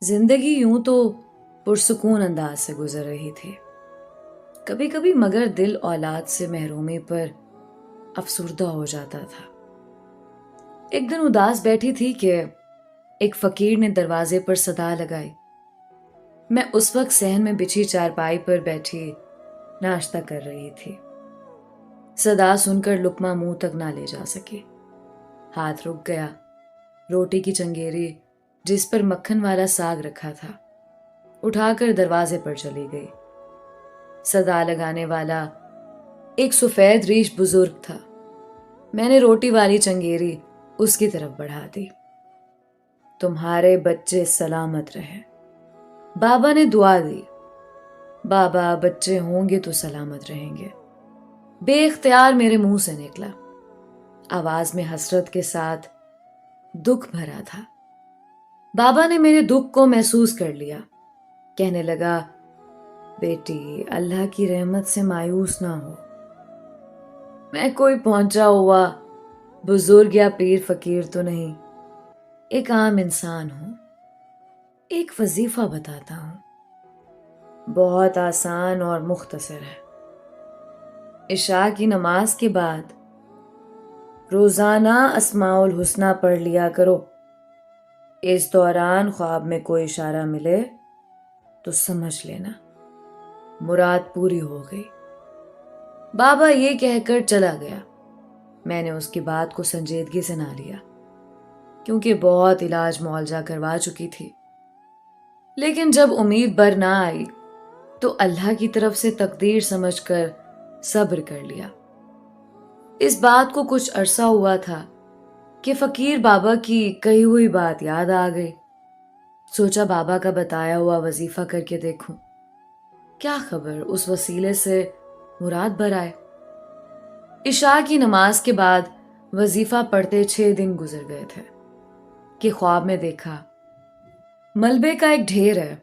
जिंदगी यूं तो पुरसुकून अंदाज से गुजर रही थी कभी कभी, मगर दिल औलाद से महरूमी पर अफसुर्दा हो जाता था। एक दिन उदास बैठी थी कि एक फकीर ने दरवाजे पर सदा लगाई। मैं उस वक्त सहन में बिछी चारपाई पर बैठी नाश्ता कर रही थी। सदा सुनकर लुकमा मुंह तक ना ले जा सकी। हाथ रुक गया। रोटी की चंगेरी जिस पर मक्खन वाला साग रखा था उठाकर दरवाजे पर चली गई। सदा लगाने वाला एक सफेद रीश बुजुर्ग था। मैंने रोटी वाली चंगेरी उसकी तरफ बढ़ा दी। तुम्हारे बच्चे सलामत रहे। बाबा ने दुआ दी। बाबा, बच्चे होंगे तो सलामत रहेंगे, बेख्तियार मेरे मुंह से निकला। आवाज में हसरत के साथ दुख भरा था। बाबा ने मेरे दुख को महसूस कर लिया। कहने लगा, बेटी, अल्लाह की रहमत से मायूस ना हो। मैं कोई पहुंचा हुआ बुजुर्ग या पीर फकीर तो नहीं, एक आम इंसान हूं। एक वजीफा बताता हूं, बहुत आसान और मुख्तसर है। इशा की नमाज के बाद रोजाना अस्माउल हुस्ना पढ़ लिया करो। इस दौरान ख्वाब में कोई इशारा मिले तो समझ लेना मुराद पूरी हो गई। बाबा ये कहकर चला गया। मैंने उसकी बात को संजीदगी से ना लिया, क्योंकि बहुत इलाज मुआवजा करवा चुकी थी। लेकिन जब उम्मीद बर ना आई तो अल्लाह की तरफ से तकदीर समझकर सब्र कर लिया। इस बात को कुछ अरसा हुआ था कि फकीर बाबा की कही हुई बात याद आ गई। सोचा बाबा का बताया हुआ वजीफा करके देखूं, क्या खबर उस वसीले से मुराद भर आए। इशा की नमाज के बाद वजीफा पढ़ते 6 दिन गुजर गए थे कि ख्वाब में देखा मलबे का एक ढेर है।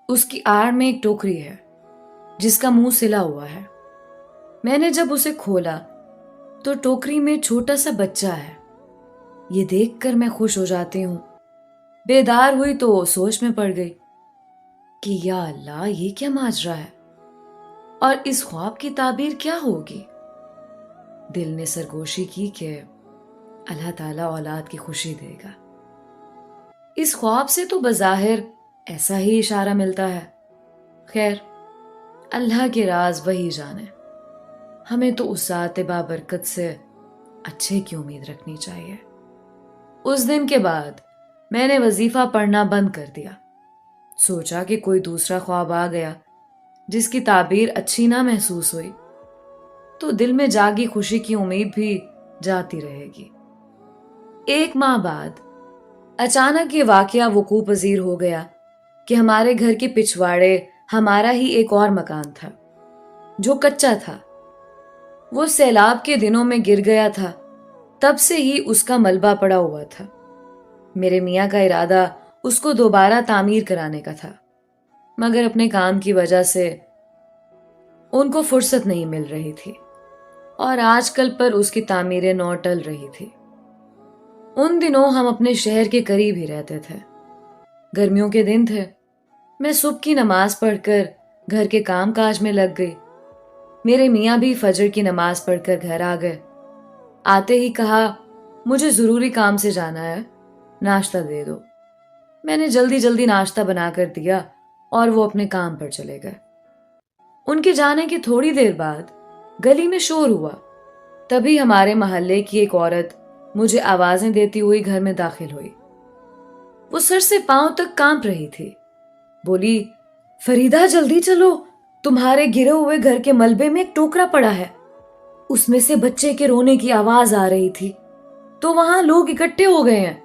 उसकी आड़ में एक टोकरी है जिसका मुंह सिला हुआ है। मैंने जब उसे खोला तो टोकरी में छोटा सा बच्चा है। ये देखकर मैं खुश हो जाती हूँ। बेदार हुई तो सोच में पड़ गई कि या अल्लाह, ये क्या माजरा है और इस ख्वाब की ताबीर क्या होगी। दिल ने सरगोशी की कि अल्लाह ताला औलाद की खुशी देगा। इस ख्वाब से तो बज़ाहिर ऐसा ही इशारा मिलता है। खैर, अल्लाह के राज वही जाने। हमें तो उस ज़ात बाबरकत से अच्छे की उम्मीद रखनी चाहिए। उस दिन के बाद मैंने वजीफा पढ़ना बंद कर दिया। सोचा कि कोई दूसरा ख्वाब आ गया जिसकी ताबीर अच्छी ना महसूस हुई तो दिल में जागी खुशी की उम्मीद भी जाती रहेगी। 1 माह बाद अचानक ये वाकया वकूअ पजीर हो गया कि हमारे घर के पिछवाड़े हमारा ही एक और मकान था जो कच्चा था। वो सैलाब के दिनों में गिर गया था, तब से ही उसका मलबा पड़ा हुआ था। मेरे मियाँ का इरादा उसको दोबारा तामीर कराने का था, मगर अपने काम की वजह से उनको फुर्सत नहीं मिल रही थी और आजकल पर उसकी तामीरें नौ टल रही थी। उन दिनों हम अपने शहर के करीब ही रहते थे। गर्मियों के दिन थे। मैं सुबह की नमाज पढ़कर घर के काम काज में लग गई। मेरे मियाँ भी फजर की नमाज पढ़कर घर आ गए। आते ही कहा, मुझे जरूरी काम से जाना है, नाश्ता दे दो। मैंने जल्दी जल्दी नाश्ता बनाकर दिया और वो अपने काम पर चले गए। उनके जाने की थोड़ी देर बाद गली में शोर हुआ। तभी हमारे मोहल्ले की एक औरत मुझे आवाजें देती हुई घर में दाखिल हुई। वो सर से पांव तक कांप रही थी। बोली, फरीदा, जल्दी चलो, तुम्हारे गिरे हुए घर के मलबे में एक टोकरा पड़ा है। उसमें से बच्चे के रोने की आवाज आ रही थी तो वहां लोग इकट्ठे हो गए हैं।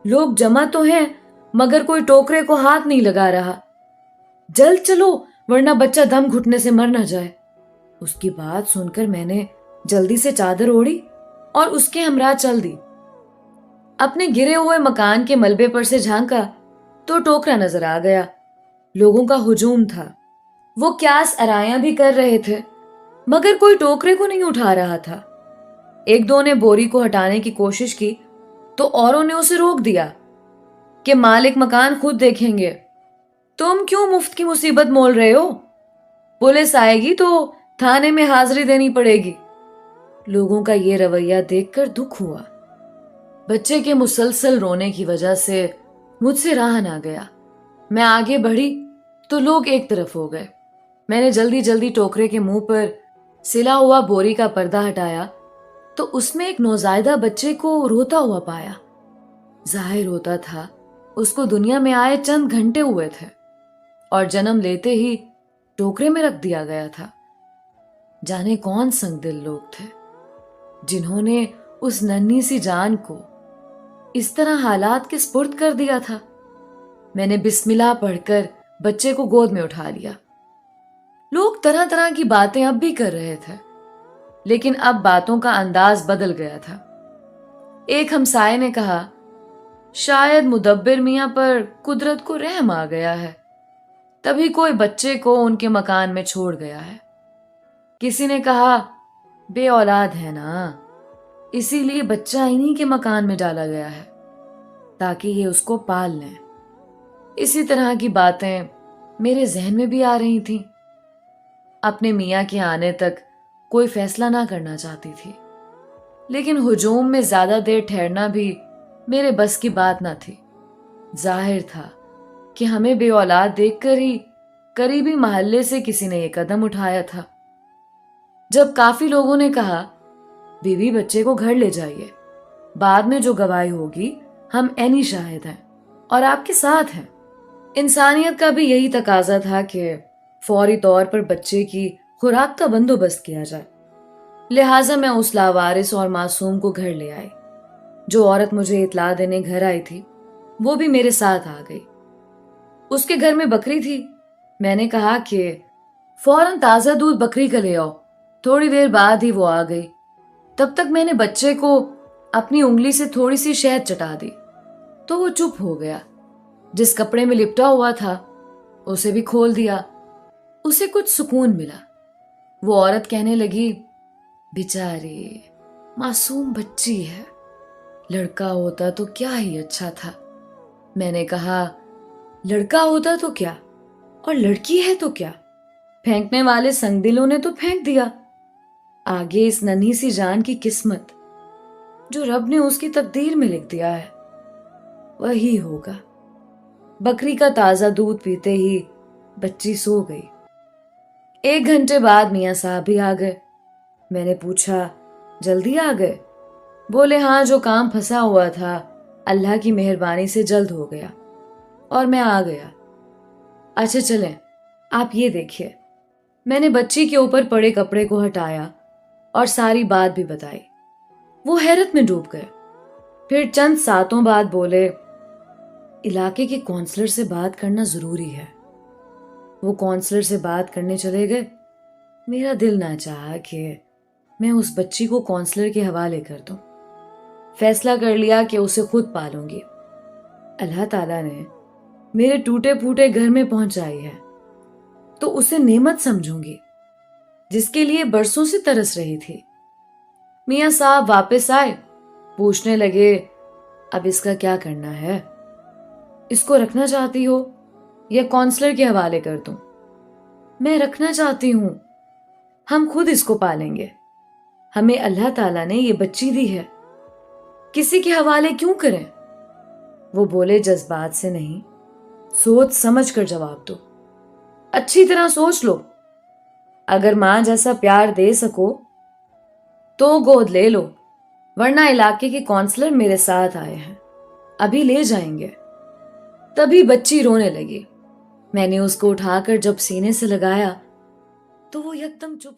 लोग जमा तो हैं, मगर कोई टोकरे को हाथ नहीं लगा रहा। जल्द चलो, वरना बच्चा दम घुटने से मर न जाए। उसकी बात सुनकर मैंने जल्दी से चादर ओढ़ी और उसके हमरा चल दी। अपने गिरे हुए मकान के मलबे पर से झांका तो टोकरा नजर आ गया। लोगों का हुजूम था। वो क्यास अरायां भी कर रहे थे, मगर कोई टोकरे को नहीं उठा रहा था। 1-2 ने बोरी को हटाने की कोशिश की तो औरों ने उसे रोक दिया। کہ मालिक मकान खुद देखेंगे, तुम क्यों मुफ्त की मुसीबत मोल रहे हो? पुलिस आएगी तो थाने में हाजिरी देनी पड़ेगी। लोगों का ये रवैया देखकर दुख हुआ। बच्चे के मुसलसल रोने की वजह से मुझसे रहा ना गया। मैं आगे बढ़ी तो लोग एक तरफ हो गए। मैंने जल्दी जल्दी टोकरे के मुंह पर सिला हुआ बोरी का पर्दा हटाया तो उसमें एक नौजायदा बच्चे को रोता हुआ पाया। जाहिर होता था उसको दुनिया में आए चंद घंटे हुए थे और जन्म लेते ही टोकरे में रख दिया गया था। जाने कौन संगदिल लोग थे जिन्होंने उस नन्ही सी जान को इस तरह हालात के स्पुर्द कर दिया था। मैंने बिस्मिल्लाह पढ़कर बच्चे को गोद में उठा लिया। लोग तरह तरह की बातें अब भी कर रहे थे, लेकिन अब बातों का अंदाज बदल गया था। एक हमसाये ने कहा, शायद मुदब्बिर मियां पर कुदरत को रहम आ गया है, तभी कोई बच्चे को उनके मकान में छोड़ गया है। किसी ने कहा, बे औलाद है ना, इसीलिए बच्चा इन्हीं के मकान में डाला गया है ताकि ये उसको पाल लें। इसी तरह की बातें मेरे जहन में भी आ रही थीं। अपने मियाँ के आने तक कोई फैसला ना करना चाहती थी, लेकिन हुजूम में ज्यादा देर ठहरना भी मेरे बस की बात ना थी। जाहिर था कि हमें बे औलाद देखकर ही करीबी महल्ले से किसी ने यह कदम उठाया था। जब काफी लोगों ने कहा, बीवी बच्चे को घर ले जाइए, बाद में जो गवाही होगी हम ऐनी शाहिद हैं और आपके साथ हैं। इंसानियत का भी यही तकाजा था कि फौरी तौर पर बच्चे की खुराक का बंदोबस्त किया जाए। लिहाजा मैं उस लावारिस और मासूम को घर ले आई। जो औरत मुझे इतला देने घर आई थी वो भी मेरे साथ आ गई। उसके घर में बकरी थी। मैंने कहा कि फौरन ताजा दूध बकरी का ले आओ। थोड़ी देर बाद ही वो आ गई। तब तक मैंने बच्चे को अपनी उंगली से थोड़ी सी शहद चटा दी तो वो चुप हो गया। जिस कपड़े में लिपटा हुआ था उसे भी खोल दिया। उसे कुछ सुकून मिला। वो औरत कहने लगी, बेचारी मासूम बच्ची है, लड़का होता तो क्या ही अच्छा था। मैंने कहा, लड़का होता तो क्या और लड़की है तो क्या, फेंकने वाले संगदिलों ने तो फेंक दिया। आगे इस नन्ही सी जान की किस्मत जो रब ने उसकी तकदीर में लिख दिया है वही होगा। बकरी का ताजा दूध पीते ही बच्ची सो गई। 1 घंटे बाद मियाँ साहब भी आ गए। मैंने पूछा, जल्दी आ गए? बोले, हाँ, जो काम फंसा हुआ था अल्लाह की मेहरबानी से जल्द हो गया और मैं आ गया। अच्छा चलें, आप ये देखिए। मैंने बच्ची के ऊपर पड़े कपड़े को हटाया और सारी बात भी बताई। वो हैरत में डूब गए। फिर चंद सातों बाद बोले, इलाके के काउंसलर से बात करना जरूरी है। वो काउंसलर से बात करने चले गए। मेरा दिल ना चाहा कि मैं उस बच्ची को काउंसलर के हवाले कर दूं। फैसला कर लिया कि उसे खुद पालूंगी। अल्लाह ताला ने मेरे टूटे फूटे घर में पहुंचाई है तो उसे नेमत समझूंगी जिसके लिए बरसों से तरस रही थी। मियाँ साहब वापस आए। पूछने लगे, अब इसका क्या करना है? इसको रखना चाहती हो या काउंसलर के हवाले कर दूं? मैं रखना चाहती हूं। हम खुद इसको पालेंगे। हमें अल्लाह ताला ने ये बच्ची दी है, किसी के हवाले क्यों करें? वो बोले, जज्बात से नहीं, सोच समझ कर जवाब दो। अच्छी तरह सोच लो। अगर मां जैसा प्यार दे सको तो गोद ले लो, वरना इलाके के काउंसलर मेरे साथ आए हैं, अभी ले जाएंगे। तभी बच्ची रोने लगी। मैंने उसको उठाकर जब सीने से लगाया तो वो एकदम चुप